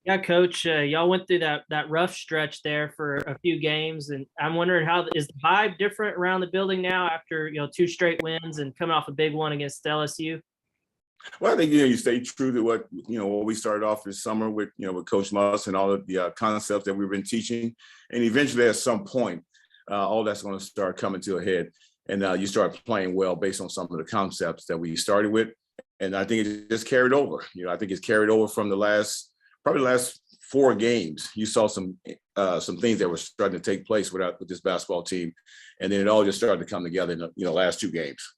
Yeah, Coach, y'all went through that rough stretch there for a few games, and I'm wondering how is the vibe different around the building now after two straight wins and coming off a big one against LSU? Well, I think you stay true to what we started off this summer with with Coach Muss and all of the concepts that we've been teaching, and eventually at some point, all that's going to start coming to a head, and you start playing well based on some of the concepts that we started with, and I think it just carried over. I think it's carried over from the last 4 games. You saw some things that were starting to take place with this basketball team, and then it all just started to come together in the last 2 games.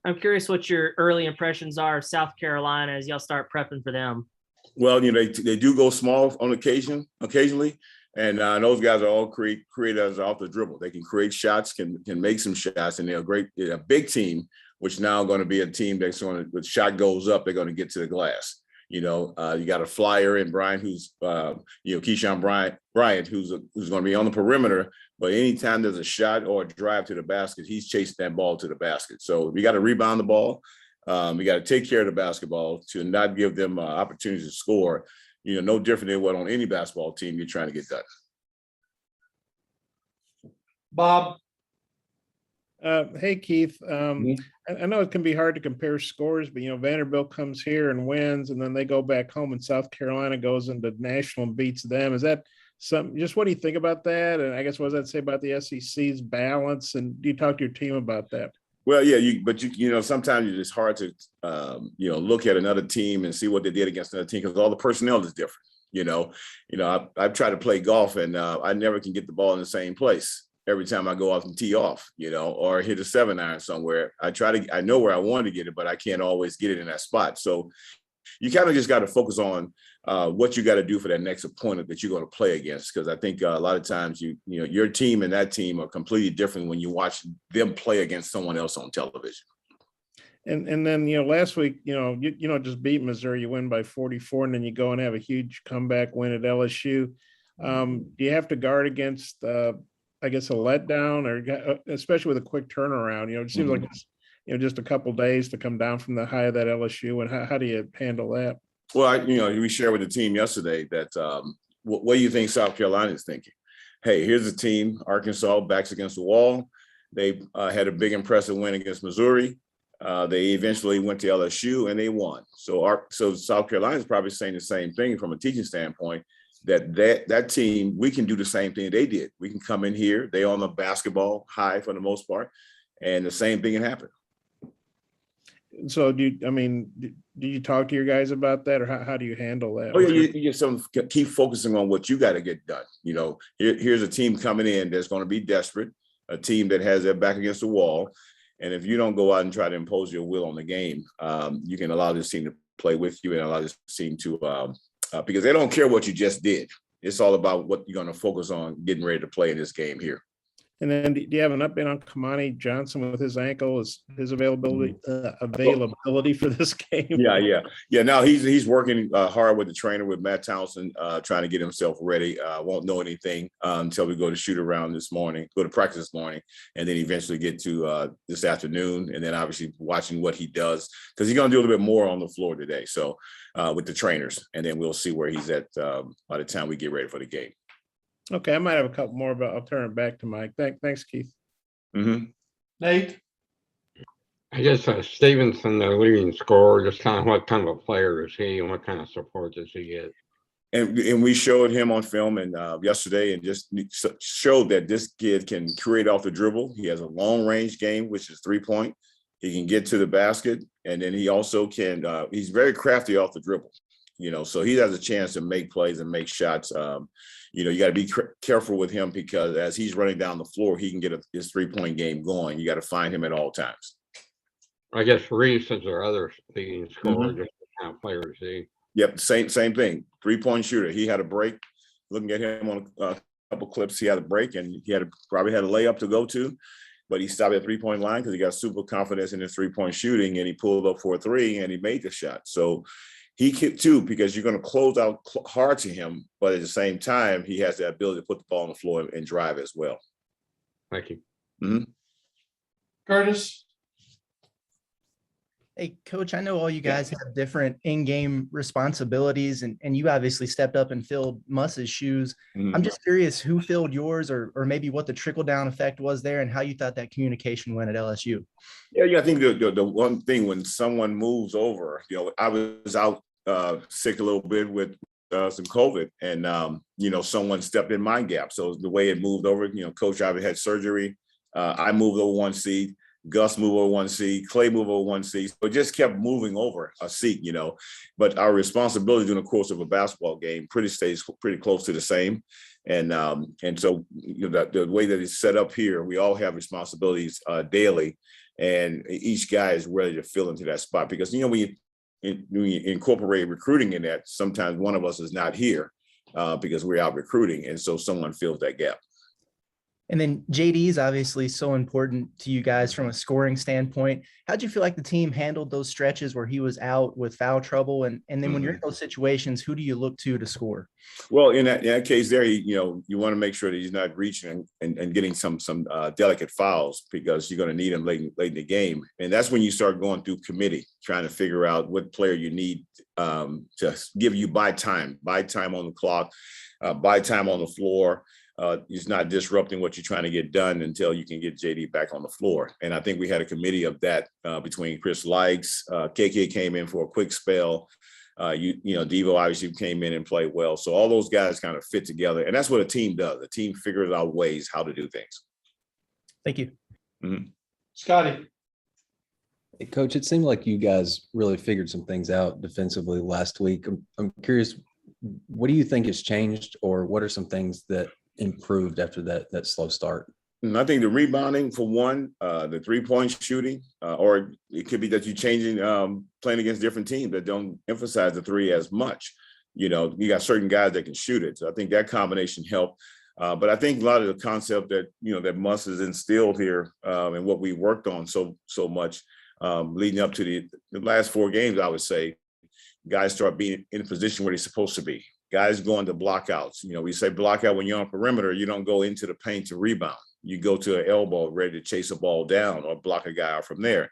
I'm curious what your early impressions are of South Carolina as y'all start prepping for them. Well, they do go small on occasionally, and those guys are all creators off the dribble. They can create shots, can make some shots, and they're a big team, which now going to be a team that's going to, with shot goes up, they're going to get to the glass. You got a flyer in Brian, who's Keyshawn Bryant, who's going to be on the perimeter. But anytime there's a shot or a drive to the basket, he's chasing that ball to the basket. So we got to rebound the ball. We got to take care of the basketball to not give them opportunities to score. No different than what on any basketball team you're trying to get done. Bob. Hey, Keith. I know it can be hard to compare scores, but Vanderbilt comes here and wins, and then they go back home, and South Carolina goes into national and beats them. Is that something? Just what do you think about that? And I guess what does that say about the SEC's balance? And do you talk to your team about that? Well, yeah, but sometimes it's hard to look at another team and see what they did against another team because all the personnel is different. I've tried to play golf and I never can get the ball in the same place every time I go out and tee off, or hit a 7-iron somewhere. I know where I want to get it, but I can't always get it in that spot. So you kind of just got to focus on what you got to do for that next opponent that you're going to play against. Because I think a lot of times your team and that team are completely different when you watch them play against someone else on television. And then last week you just beat Missouri, you win by 44, and then you go and have a huge comeback win at LSU. Do you have to guard against I guess a letdown, or especially with a quick turnaround? It seems like it's just a couple days to come down from the high of that LSU. And how do you handle that? Well, we shared with the team yesterday that what do you think South Carolina is thinking? Hey, here's a team, Arkansas, backs against the wall. They had a big impressive win against Missouri. They eventually went to LSU and they won. So South Carolina is probably saying the same thing from a teaching standpoint. That team, we can do the same thing they did. We can come in here, they on the basketball high for the most part, and the same thing can happen. So do you talk to your guys about that, or how do you handle that? Oh yeah, you just keep focusing on what you got to get done. Here's a team coming in that's going to be desperate, a team that has their back against the wall, and if you don't go out and try to impose your will on the game, you can allow this team to play with you and allow this team to because they don't care what you just did. It's all about what you're going to focus on getting ready to play in this game here. And then do you have an update on Kamani Johnson with his ankle, his availability for this game? Yeah. Now he's working hard with the trainer, with Matt Townsend, trying to get himself ready. Won't know anything until we go to shoot around go to practice this morning, and then eventually get to this afternoon. And then obviously watching what he does, because he's going to do a little bit more on the floor today. So with the trainers, and then we'll see where he's at by the time we get ready for the game. Okay, I might have a couple more, but I'll turn it back to Mike. Thanks, Keith. Mm-hmm. Nate? I guess Stevenson, the leading scorer, just kind of what kind of a player is he and what kind of support does he get? And we showed him on film and yesterday, and just showed that this kid can create off the dribble. He has a long range game, which is 3-point. He can get to the basket, and then he also can. He's very crafty off the dribble. So he has a chance to make plays and make shots. You got to be careful with him, because as he's running down the floor, he can get his 3-point game going. You got to find him at all times. I guess Reese is our other leading scorer, just the kind of player is he. Yep, same thing. 3-point shooter. He had a break. Looking at him on a couple clips, he had a break, and he probably had a layup to go to, but he stopped at 3-point line because he got super confidence in his 3-point shooting, and he pulled up for a 3 and he made the shot. So he can too, because you're going to close out hard to him, but at the same time, he has the ability to put the ball on the floor and drive as well. Thank you. Mm-hmm. Curtis? Hey, Coach, I know all you guys have different in-game responsibilities, and you obviously stepped up and filled Muss's shoes. Mhm. I'm just curious who filled yours, or maybe what the trickle-down effect was there, and how you thought that communication went at LSU. Yeah, I think the one thing when someone moves over, I was out sick a little bit with some COVID, and someone stepped in my gap. So the way it moved over, Coach Ivy had surgery. I moved over one seat. Gus moved over one seat. Clay moved over one seat. So it just kept moving over a seat, But our responsibility during the course of a basketball game stays pretty close to the same. And so the way that it's set up here, we all have responsibilities daily. And each guy is ready to fill into that spot because, when you incorporate recruiting in that, sometimes one of us is not here because we're out recruiting. And so someone fills that gap. And then JD is obviously so important to you guys from a scoring standpoint. How'd you feel like the team handled those stretches where he was out with foul trouble? And then when you're in those situations, who do you look to score? Well, in that case there, you want to make sure that he's not reaching and getting some delicate fouls because you're going to need him late in the game. And that's when you start going through committee, trying to figure out what player you need to give you buy time on the clock, buy time on the floor. He's not disrupting what you're trying to get done until you can get JD back on the floor. And I think we had a committee of that between Chris Likes, KK came in for a quick spell. Devo obviously came in and played well. So all those guys kind of fit together. And that's what a team does. A team figures out ways how to do things. Thank you. Mm-hmm. Scotty. Hey, Coach, it seemed like you guys really figured some things out defensively last week. I'm curious, what do you think has changed, or what are some things that improved after that slow start? And I think the rebounding for one, the 3-point shooting, or it could be that you're changing, playing against different teams that don't emphasize the three as much. You got certain guys that can shoot it. So I think that combination helped. But I think a lot of the concept that, that Muss has instilled here and what we worked on so much leading up to the last 4 games, I would say, guys start being in a position where they're supposed to be. Guys going to blockouts. We say block out when you're on perimeter, you don't go into the paint to rebound. You go to an elbow ready to chase a ball down or block a guy out from there.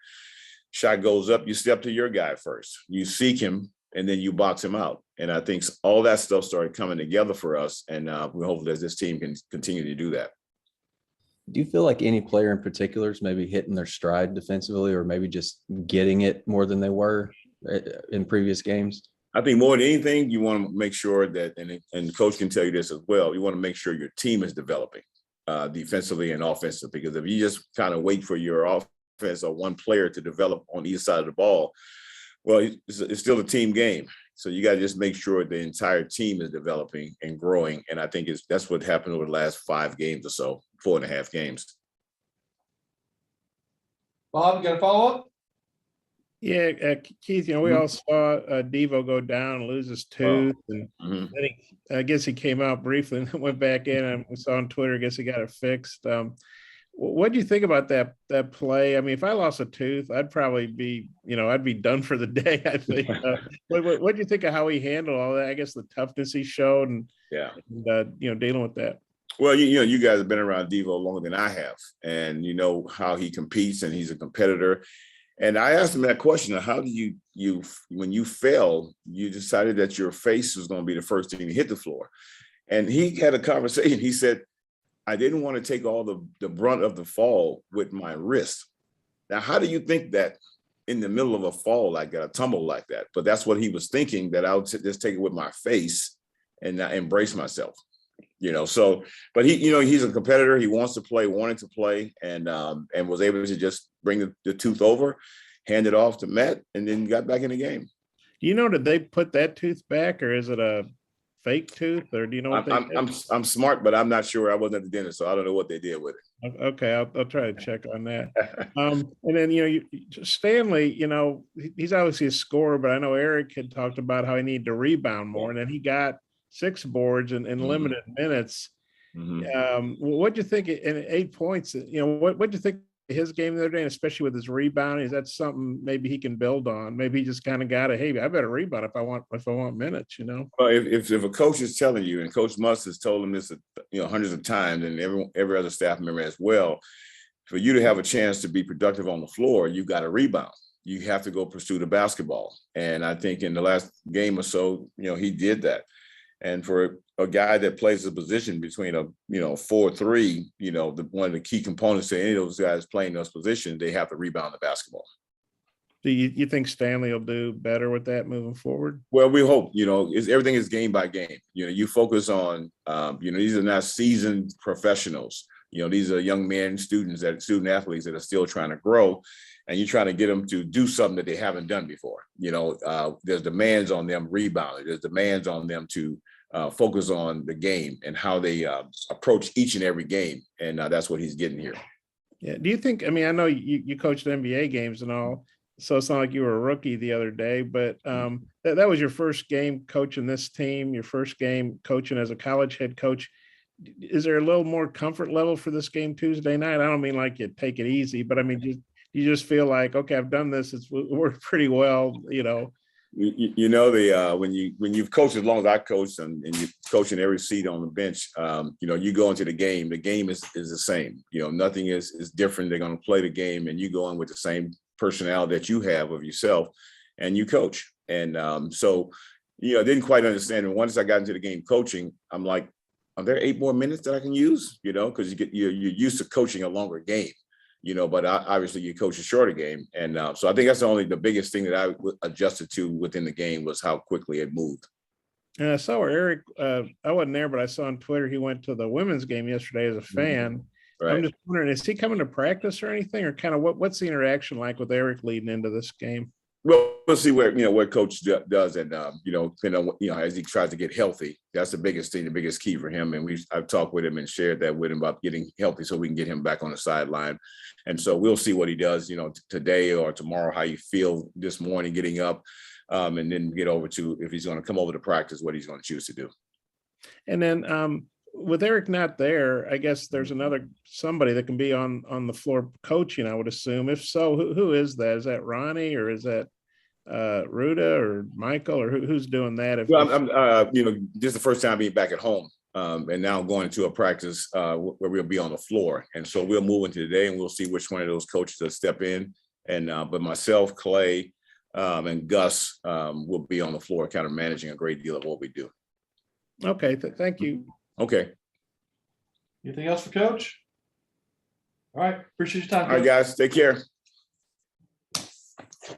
Shot goes up, you step to your guy first. You seek him, and then you box him out. And I think all that stuff started coming together for us, and we hope that this team can continue to do that. Do you feel like any player in particular is maybe hitting their stride defensively, or maybe just getting it more than they were in previous games? I think more than anything, you want to make sure that, and the coach can tell you this as well, you want to make sure your team is developing defensively and offensively, because if you just kind of wait for your offense or one player to develop on either side of the ball, well, it's still a team game. So you got to just make sure the entire team is developing and growing. And I think that's what happened over the last 5 games or so, 4.5 games. Bob, you got a follow-up? Yeah, Keith, we all saw Devo go down, lose his tooth, and then I guess he came out briefly and then went back in, and we saw on Twitter, I guess he got it fixed. What do you think about that play? I mean, if I lost a tooth, I'd probably be, I'd be done for the day, I think. What do you think of how he handled all that? I guess the toughness he showed and dealing with that. Well, you guys have been around Devo longer than I have, and you know how he competes, and he's a competitor. And I asked him that question of how do you when you fell, you decided that your face was going to be the first thing to hit the floor. And he had a conversation. He said, I didn't want to take all the brunt of the fall with my wrist. Now, how do you think that in the middle of a fall like that, a tumble like that? But that's what he was thinking, that I would just take it with my face and not embrace myself. So, but he's a competitor. He wanted to play, and was able to just bring the tooth over, hand it off to Matt, and then got back in the game. Do you know, did they put that tooth back, or is it a fake tooth, or do you know what I'm smart, but I'm not sure. I wasn't at the dentist, so I don't know what they did with it. Okay, I'll try to check on that. And then Stanley, he's obviously a scorer, but I know Eric had talked about how he needed to rebound more, and then he got 6 boards in limited minutes. What'd you think in 8 points? What'd you think of his game the other day, and especially with his rebounding? Is that something maybe he can build on? Maybe he just kind of got hey, I better rebound if I want minutes. Well, if a coach is telling you, and Coach Muss has told him this, hundreds of times, and every other staff member as well, for you to have a chance to be productive on the floor, you got to rebound. you have to go pursue the basketball. And I think in the last game or so, he did that. And for a guy that plays a position between a 4-3, one of the key components to any of those guys playing those positions, they have to rebound the basketball. Do you think Stanley will do better with that moving forward? Well, we hope. Everything is game by game. You focus on. These are not seasoned professionals. These are young men, student athletes that are still trying to grow, and you're trying to get them to do something that they haven't done before. There's demands on them rebounding. There's demands on them to focus on the game and how they approach each and every game, and that's what he's getting here. Yeah. Do you think? I mean, I know you coached NBA games and all. So it's not like you were a rookie the other day, but that was your first game coaching this team, your first game coaching as a college head coach. Is there a little more comfort level for this game Tuesday night? I don't mean like you take it easy, but I mean, you just feel like, okay, I've done this. It's worked pretty well, when you've coached as long as I coached and you're coaching every seat on the bench, you go into the game is the same. Nothing is different. They're going to play the game, and you go in with the same personality that you have of yourself, and you coach. And I didn't quite understand. And once I got into the game coaching, I'm like, are there 8 more minutes that I can use? Because you're used to coaching a longer game, but obviously you coach a shorter game. And so I think that's the biggest thing that I adjusted to within the game was how quickly it moved. And I saw where Eric, I wasn't there, but I saw on Twitter, he went to the women's game yesterday as a fan. Right. I'm just wondering, is he coming to practice or anything, or kind of what's the interaction like with Eric leading into this game? Well, we'll see what Coach does, and as he tries to get healthy, that's the biggest thing, the biggest key for him. And I've talked with him and shared that with him about getting healthy, so we can get him back on the sideline. And so we'll see what he does, today or tomorrow, how you feel this morning getting up, and then get over to if he's going to come over to practice, what he's going to choose to do. And then with Eric not there, I guess there's somebody that can be on the floor coaching, I would assume. If so, who is that? Is that Ronnie, or is that Ruda or Michael, or who's doing that? This is the first time being back at home, and now I'm going into a practice where we'll be on the floor, and so we'll move into today, and we'll see which one of those coaches will step in. And but myself, Clay, and Gus will be on the floor, kind of managing a great deal of what we do. Okay, thank you. Okay. Anything else for Coach? All right. Appreciate your time. All right, guys. Take care.